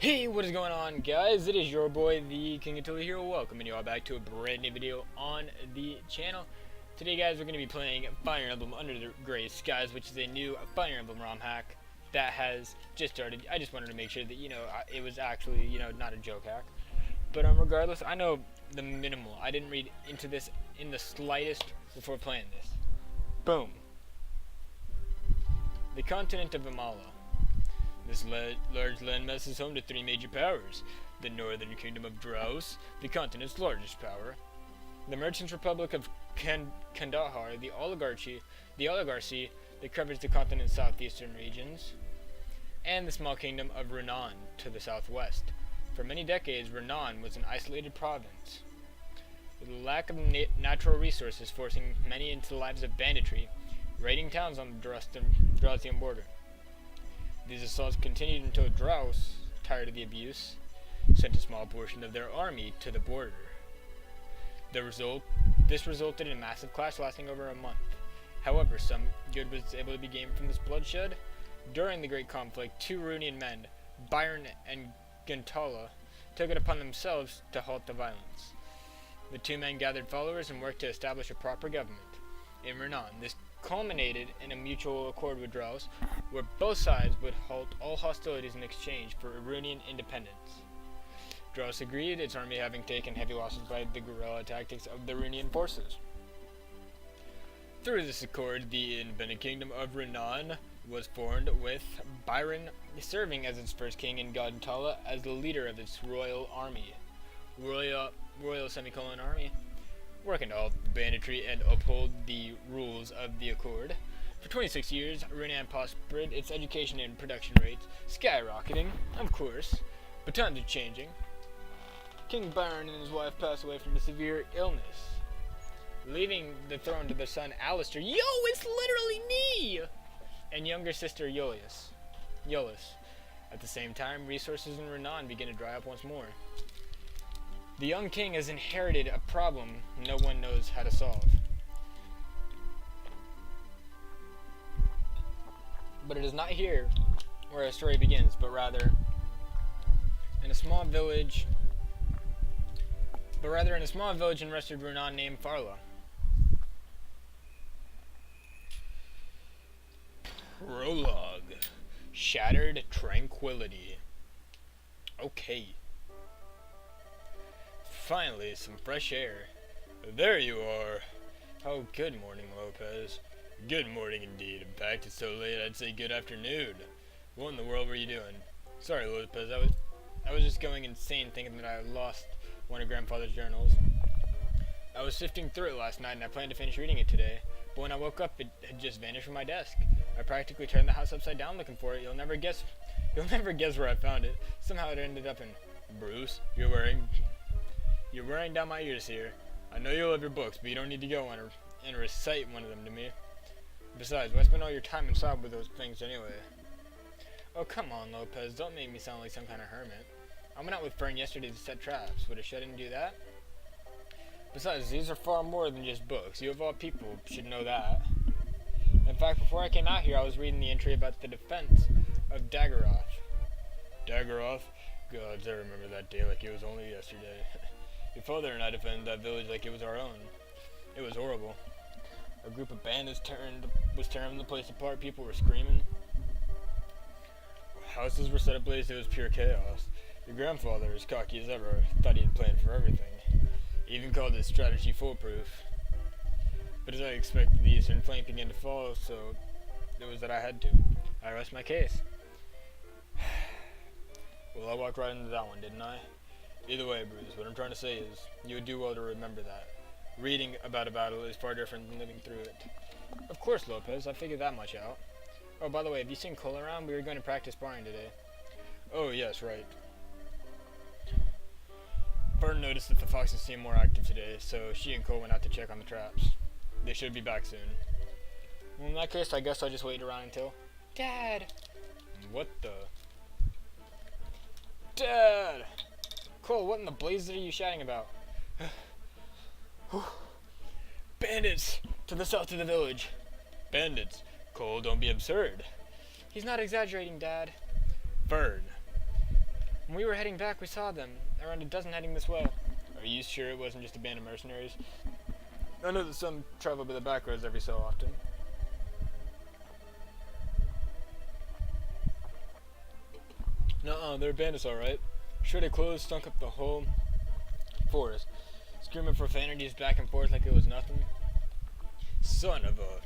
Hey, what is going on, guys? It is your boy, the King of Tilly here, welcoming you all back to a brand new video on the channel. Today, guys, we're going to be playing Fire Emblem Under the Gray Skies, which is a new Fire Emblem ROM hack that has just started. I just wanted to make sure that, it was actually, not a joke hack. But regardless, I know the minimal. I didn't read into this in the slightest before playing this. Boom. The continent of Amala. This large landmass is home to three major powers: the Northern Kingdom of Draus, the continent's largest power; the Merchants Republic of Kandahar, the oligarchy that covers the continent's southeastern regions; and the small kingdom of Renan to the southwest. For many decades, Renan was an isolated province, with a lack of natural resources forcing many into the lives of banditry, raiding towns on the Drausian border. These assaults continued until Draus, tired of the abuse, sent a small portion of their army to the border. This resulted in a massive clash lasting over a month. However, some good was able to be gained from this bloodshed. During the Great Conflict, two Runian men, Byron and Gentala, took it upon themselves to halt the violence. The two men gathered followers and worked to establish a proper government in Renan. This culminated in a mutual accord with Draus, where both sides would halt all hostilities in exchange for Iranian independence. Draus agreed, its army having taken heavy losses by the guerrilla tactics of the Iranian forces. Through this accord, the independent kingdom of Renan was formed, with Byron serving as its first king and Gantala as the leader of its royal army. Army, working to halt banditry and uphold the rules of the accord. For 26 years, Renan prospered, its education and production rates skyrocketing, of course, but times are changing. King Byron and his wife passed away from a severe illness, leaving the throne to their son Alistair, it's literally me! And younger sister Iolaus. At the same time, resources in Renan began to dry up once more. The young king has inherited a problem no one knows how to solve. But it is not here where our story begins, but rather in a small village in western Renan named Farla. Prologue. Shattered Tranquility. Okay. Finally, some fresh air. There you are. Oh, good morning, Lopez. Good morning indeed. In fact, it's so late I'd say good afternoon. What in the world were you doing? Sorry, Lopez. I was just going insane thinking that I lost one of Grandfather's journals. I was sifting through it last night and I planned to finish reading it today, but when I woke up, it had just vanished from my desk. I practically turned the house upside down looking for it. You'll never guess where I found it. Somehow it ended up in... Bruce, you're wearing down my ears here. I know you love your books, but you don't need to go on and recite one of them to me. Besides, why spend all your time inside with those things anyway? Oh, come on, Lopez. Don't make me sound like some kind of hermit. I went out with Fern yesterday to set traps. Would a shut-in do that? Besides, these are far more than just books. You of all people should know that. In fact, before I came out here, I was reading the entry about the defense of Daggeroth. Daggeroth? Gods, I remember that day like it was only yesterday. Your father and I defended that village like it was our own. It was horrible. A group of bandits was tearing the place apart. People were screaming. Houses were set ablaze. It was pure chaos. Your grandfather, as cocky as ever, thought he had planned for everything. He even called his strategy foolproof. But as I expected, the eastern flank began to fall, so it was that I had to. I rest my case. Well, I walked right into that one, didn't I? Either way, Bruce, what I'm trying to say is, you would do well to remember that. Reading about a battle is far different than living through it. Of course, Lopez, I figured that much out. Oh, by the way, have you seen Cole around? We were going to practice sparring today. Oh, yes, right. Fern noticed that the foxes seemed more active today, so she and Cole went out to check on the traps. They should be back soon. Well, in that case, I guess I'll just wait around until... Dad! What the... Dad! Cole, what in the blazes are you shouting about? Bandits! To the south of the village. Bandits? Cole, don't be absurd. He's not exaggerating, Dad. Fern. When we were heading back, we saw them, around a dozen heading this way. Are you sure it wasn't just a band of mercenaries? I know that some travel by the back roads every so often. Nuh-uh, they're bandits alright. Shredded clothes stunk up the whole forest. Screaming profanities back and forth like it was nothing. Son of a...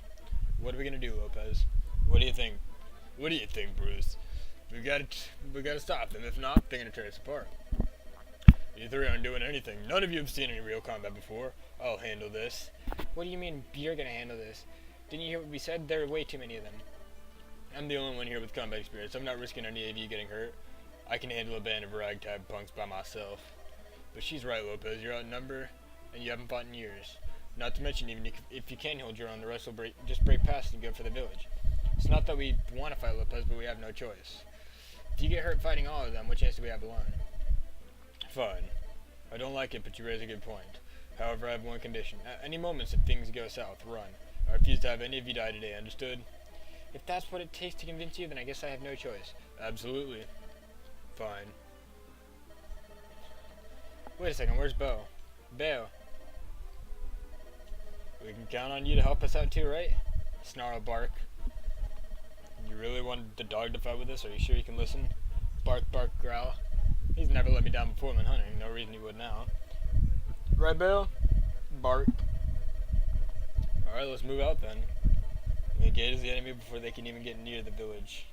What are we gonna do, Lopez? What do you think? What do you think, Bruce? We gotta stop them. If not, they're gonna tear us apart. You three aren't doing anything. None of you have seen any real combat before. I'll handle this. What do you mean you're gonna handle this? Didn't you hear what we said? There are way too many of them. I'm the only one here with combat experience. I'm not risking any of you getting hurt. I can handle a band of ragtag punks by myself. But she's right, Lopez. You're outnumbered, and you haven't fought in years. Not to mention, even if you can hold your own, the rest will just break past and go for the village. It's not that we want to fight Lopez, but we have no choice. If you get hurt fighting all of them, what chance do we have alone? Fine. I don't like it, but you raise a good point. However, I have one condition. At any moments, if things go south, run. I refuse to have any of you die today, understood? If that's what it takes to convince you, then I guess I have no choice. Absolutely. Fine. Wait a second, where's Bo? Bo. We can count on you to help us out too, right? Snarl, bark. You really want the dog to fight with us? Are you sure you can listen? Bark, bark, growl. He's never let me down before when hunting. No reason he would now. Right, Bill? Bark. Alright, let's move out then. We engage the enemy before they can even get near the village.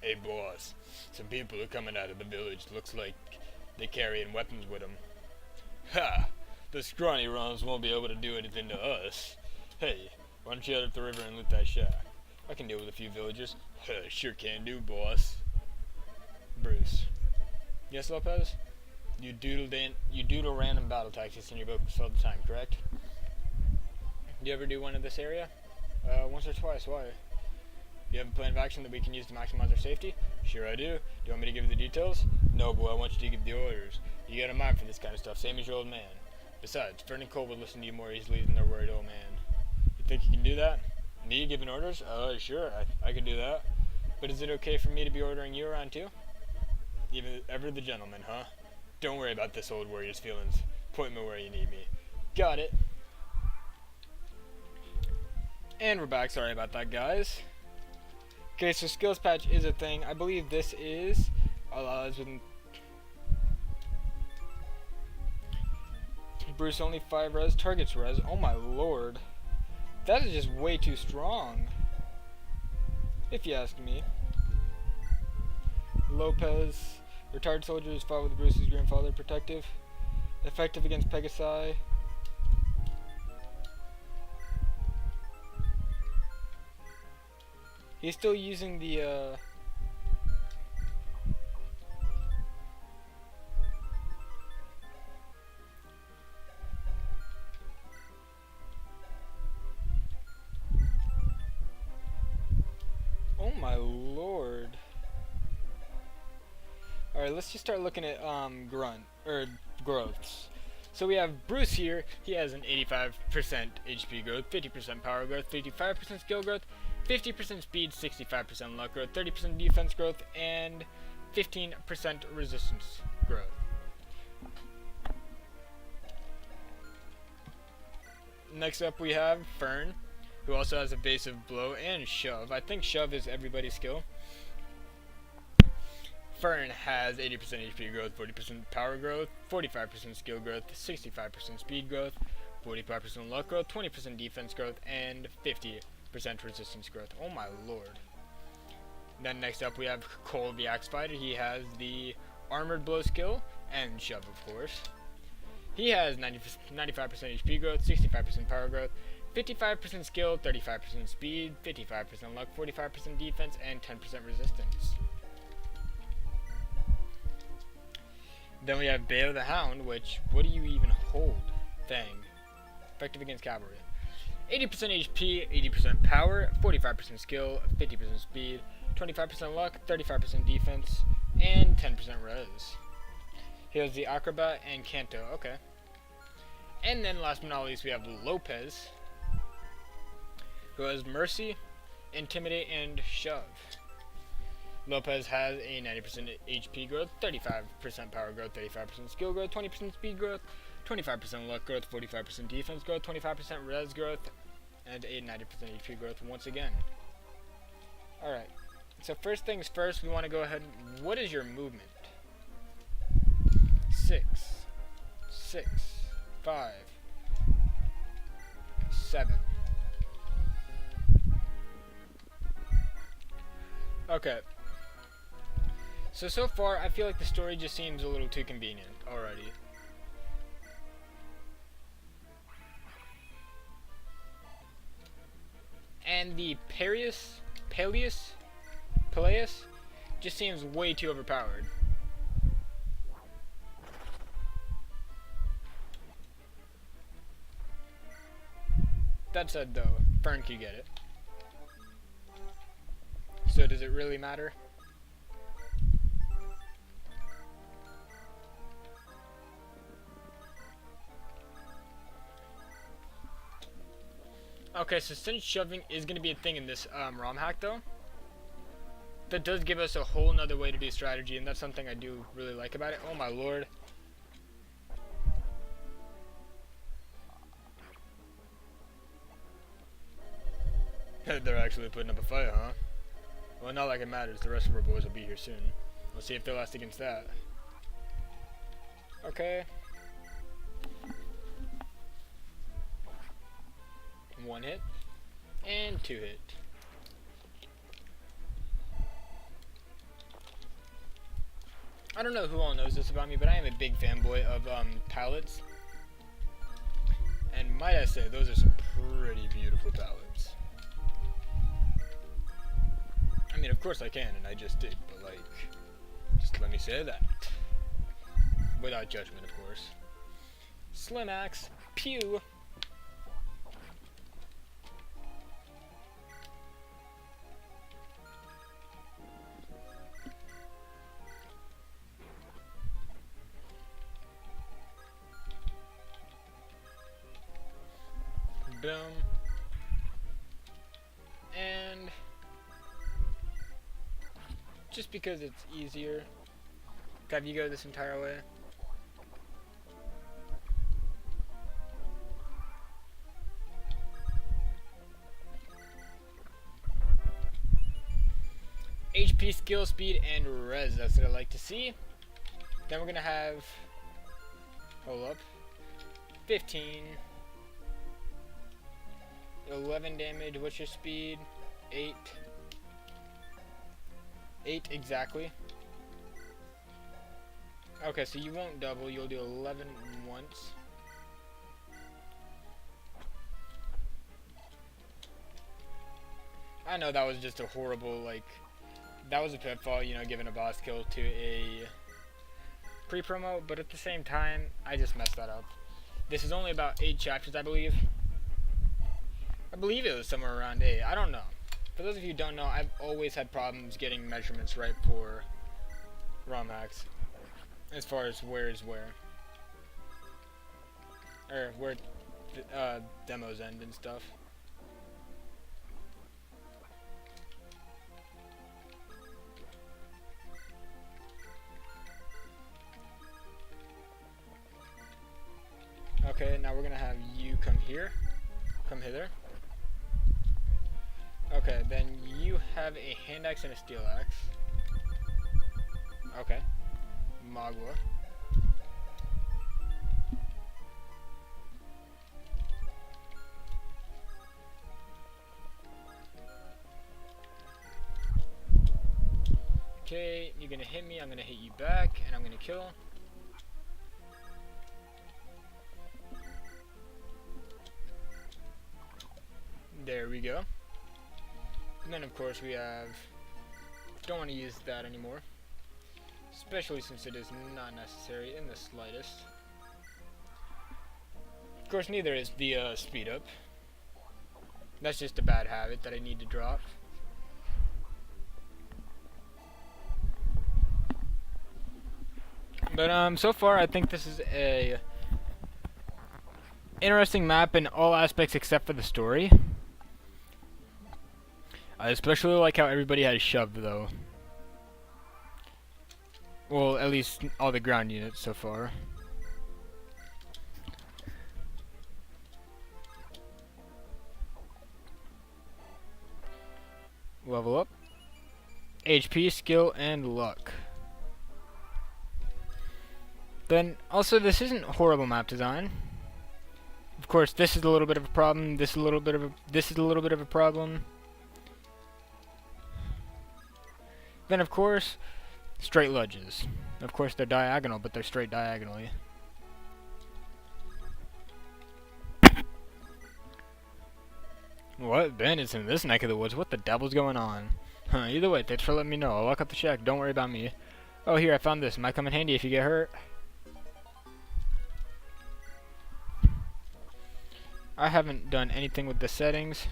Hey boss, some people are coming out of the village. Looks like they're carrying weapons with them. Ha! The scrawny runs won't be able to do anything to us. Hey, why don't you head up the river and loot that shack? I can deal with a few villagers. Sure can do, boss. Bruce. Yes, Lopez? You doodle random battle tactics in your books all the time, correct? Do you ever do one in this area? Once or twice, why? Do you have a plan of action that we can use to maximize our safety? Sure I do. Do you want me to give you the details? No, boy, I want you to give the orders. You got a mind for this kind of stuff, same as your old man. Besides, Fern and Cole would listen to you more easily than their worried old man. You think you can do that? Me giving orders? Sure, I can do that. But is it okay for me to be ordering you around too? Even ever the gentleman, huh? Don't worry about this old warrior's feelings. Point me where you need me. Got it. And we're back. Sorry about that, guys. Okay, so skills patch is a thing. I believe this is allows with Bruce only 5 res, targets res. Oh my lord. That is just way too strong. If you ask me. Lopez, retired soldier who's fought with Bruce's grandfather, protective. Effective against Pegasi. He's still using the, Oh my lord. Alright, let's just start looking at, growths. So we have Bruce here. He has an 85% HP growth, 50% power growth, 55% skill growth, 50% speed, 65% luck growth, 30% defense growth, and 15% resistance growth. Next up we have Fern, who also has evasive blow and shove. I think shove is everybody's skill. Fern has 80% HP growth, 40% power growth, 45% skill growth, 65% speed growth, 45% luck growth, 20% defense growth, and 50% resistance growth. Oh my lord. Then next up we have Cole the Axe Fighter. He has the armored blow skill and shove, of course. He has 95% HP growth, 65% power growth, 55% skill, 35% speed, 55% luck, 45% defense, and 10% resistance. Then we have Bale the Hound, which, what do you even hold? Thing. Effective against cavalry. 80% HP, 80% power, 45% skill, 50% speed, 25% luck, 35% defense, and 10% res. He has the Acrobat and Canto, okay. And then last but not least we have Lopez. who has Mercy, Intimidate, and Shove. Lopez has a 90% HP growth, 35% power growth, 35% skill growth, 20% speed growth, 25% luck growth, 45% defense growth, 25% res growth, and a 90% HP growth once again. Alright, so first things first, we want to go ahead. What is your movement? 6, 5, 7. Okay. So far, I feel like the story just seems a little too convenient already. And the Peleus just seems way too overpowered. That said though, Fern could get it. So does it really matter? Okay, so since shoving is going to be a thing in this ROM hack though, that does give us a whole nother way to do strategy, and that's something I do really like about it. Oh my lord. They're actually putting up a fight, huh? Well, not like it matters. The rest of our boys will be here soon. We'll see if they last against that. Okay. 1 hit. And 2 hit. I don't know who all knows this about me, but I am a big fanboy of palettes. And might I say, those are some pretty beautiful palettes. I mean, of course I can, and I just did, but like, just let me say that. Without judgment, of course. Slim Axe, pew! Boom. And just because it's easier to have you go this entire way. HP, skill, speed, and res. That's what I like to see. Then we're gonna have, hold up, 15, 11 damage. What's your speed? 8. 8 exactly. Okay, so you won't double. You'll do 11 once. I know that was just a horrible, like, that was a pitfall, you know, giving a boss kill to a pre-promo, but at the same time, I just messed that up. This is only about 8 chapters, I believe. I believe it was somewhere around 8. I don't know. For those of you who don't know, I've always had problems getting measurements right for ROM hacks. As far as where is where. Or where demos end and stuff. Okay, now we're gonna have you come here. Come hither. Okay, then you have a hand axe and a steel axe. Okay. Magua. Okay, you're gonna hit me, I'm gonna hit you back, and I'm gonna kill. There we go. And then of course we have, don't want to use that anymore, especially since it is not necessary in the slightest. Of course neither is the speed up. That's just a bad habit that I need to drop. But so far I think this is a interesting map in all aspects except for the story. I especially like how everybody has shove, though. Well, at least all the ground units so far. Level up. HP, skill, and luck. Then, also, this isn't horrible map design. Of course, this is a little bit of a problem. This is a little bit of a problem. Then, of course, straight ledges. Of course, they're diagonal, but they're straight diagonally. What? Bandits in this neck of the woods? What the devil's going on? Huh, either way, thanks for letting me know. I'll lock up the shack. Don't worry about me. Oh, here, I found this. Might come in handy if you get hurt. I haven't done anything with the settings.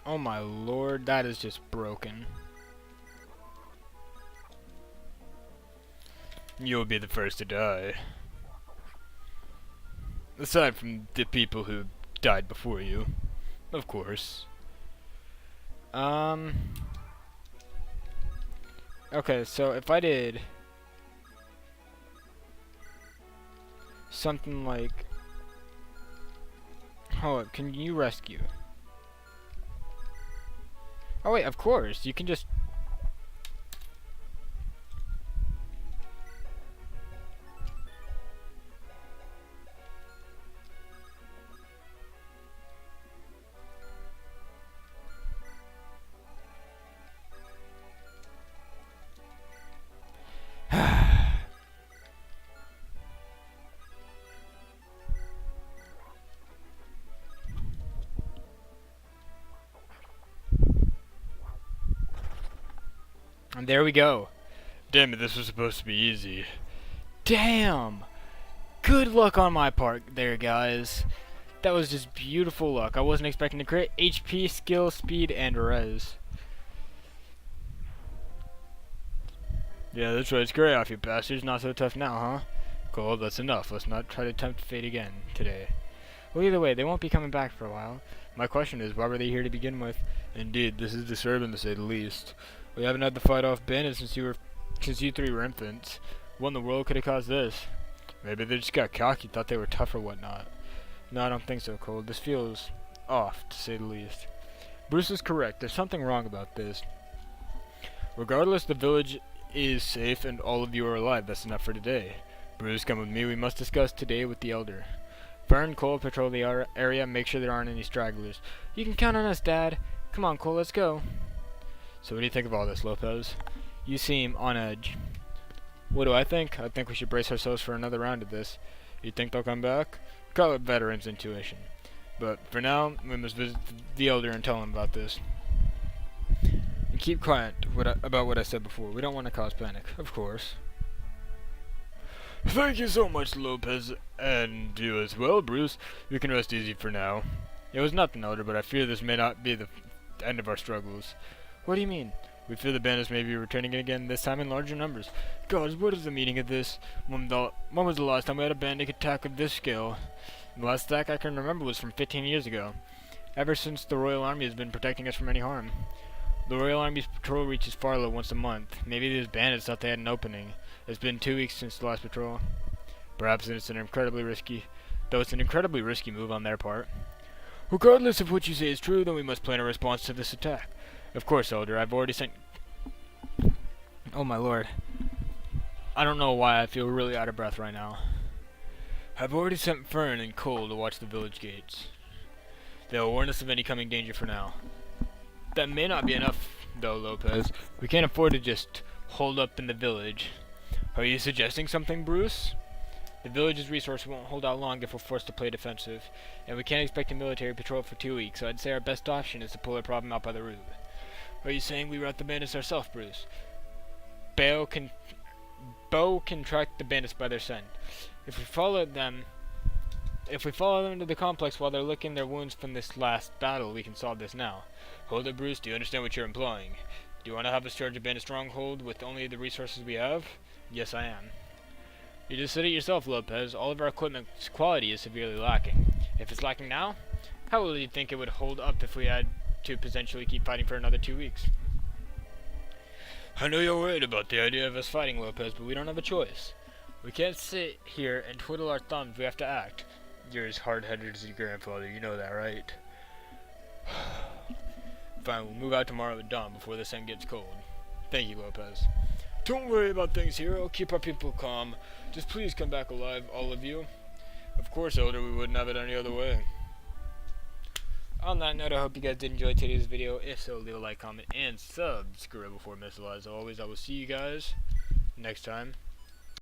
Oh my lord, that is just broken. You'll be the first to die. Aside from the people who died before you. Of course. Okay, so if I did something like... Hold up, can you rescue? Oh wait, of course, you can just... And there we go. Damn it, this was supposed to be easy. Damn! Good luck on my part there, guys. That was just beautiful luck. I wasn't expecting to crit. HP, skill, speed, and res. Yeah, that's right. It's great off you bastards. Not so tough now, huh? Cool, that's enough. Let's not try to tempt fate again today. Well, either way, they won't be coming back for a while. My question is, why were they here to begin with? Indeed, this is disturbing to say the least. We haven't had to fight off bandits since you three were infants. What in the world could have caused this? Maybe they just got cocky, thought they were tough or whatnot. No, I don't think so, Cole. This feels off, to say the least. Bruce is correct. There's something wrong about this. Regardless, the village is safe and all of you are alive. That's enough for today. Bruce, come with me. We must discuss today with the Elder. Fern, Cole, patrol the area. Make sure there aren't any stragglers. You can count on us, Dad. Come on, Cole, let's go. So what do you think of all this, Lopez? You seem on edge. What do I think? I think we should brace ourselves for another round of this. You think they'll come back? Call it veteran's intuition. But for now, we must visit the Elder and tell him about this. And keep quiet about what I said before. We don't want to cause panic, of course. Thank you so much, Lopez, and you as well, Bruce. You can rest easy for now. It was nothing, Elder, but I fear this may not be the end of our struggles. What do you mean? We fear the bandits may be returning again, this time in larger numbers. Gods, what is the meaning of this? When was the last time we had a bandit attack of this scale? The last attack I can remember was from 15 years ago. Ever since the Royal Army has been protecting us from any harm. The Royal Army's patrol reaches Farlow once a month. Maybe these bandits thought they had an opening. It's been 2 weeks since the last patrol. Perhaps it's an incredibly risky move on their part. Regardless of what you say is true, then we must plan a response to this attack. Of course, Elder. I've already sent... Oh my lord. I don't know why I feel really out of breath right now. I've already sent Fern and Cole to watch the village gates. They'll warn us of any coming danger for now. That may not be enough, though, Lopez. We can't afford to just hold up in the village. Are you suggesting something, Bruce? The village's resources won't hold out long if we're forced to play defensive, and we can't expect a military patrol for 2 weeks, so I'd say our best option is to pull our problem out by the root. Are you saying we rout the bandits ourselves, Bruce? Bo can track the bandits by their scent. If we follow them, If we follow them into the complex while they're licking their wounds from this last battle, we can solve this now. Hold it, Bruce. Do you understand what you're implying? Do you want to have us charge a bandit stronghold with only the resources we have? Yes, I am. You just said it yourself, Lopez. All of our equipment's quality is severely lacking. If it's lacking now, how will you think it would hold up if we had to potentially keep fighting for another 2 weeks? I know you're worried about the idea of us fighting, Lopez, but we don't have a choice. We can't sit here and twiddle our thumbs. We have to act. You're as hard-headed as your grandfather. You know that, right? Fine, we'll move out tomorrow at dawn before the sun gets cold. Thank you, Lopez. Don't worry about things here. I'll keep our people calm. Just please come back alive, all of you. Of course, Elder, we wouldn't have it any other way. On that note, I hope you guys did enjoy today's video. If so, leave a like, comment, and subscribe before I miss. As always, I will see you guys next time.